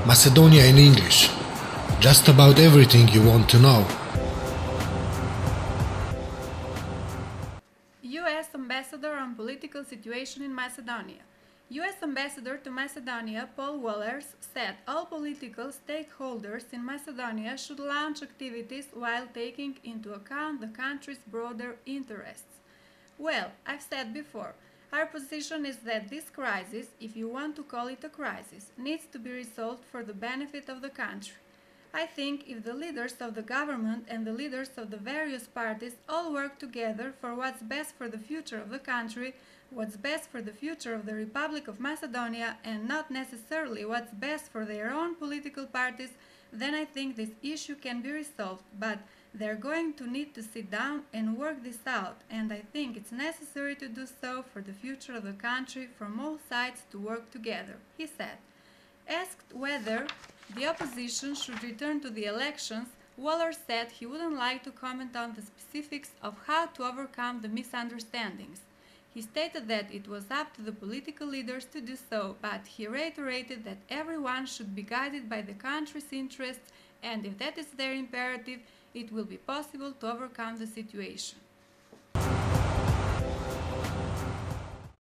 Macedonia in English. Just about everything you want to know. U.S. Ambassador on Political Situation in Macedonia. U.S. Ambassador to Macedonia Paul Wallers said all political stakeholders in Macedonia should launch activities while taking into account the country's broader interests. Well, I've said before, our position is that this crisis, if you want to call it a crisis, needs to be resolved for the benefit of the country. I think if the leaders of the government and the leaders of the various parties all work together for what's best for the future of the country, what's best for the future of the Republic of Macedonia, and not necessarily what's best for their own political parties, then I think this issue can be resolved, but they're going to need to sit down and work this out, and I think it's necessary to do so for the future of the country from all sides to work together, he said. Asked whether the opposition should return to the elections, Waller said he wouldn't like to comment on the specifics of how to overcome the misunderstandings. He stated that it was up to the political leaders to do so, but he reiterated that everyone should be guided by the country's interests, and if that is their imperative, it will be possible to overcome the situation.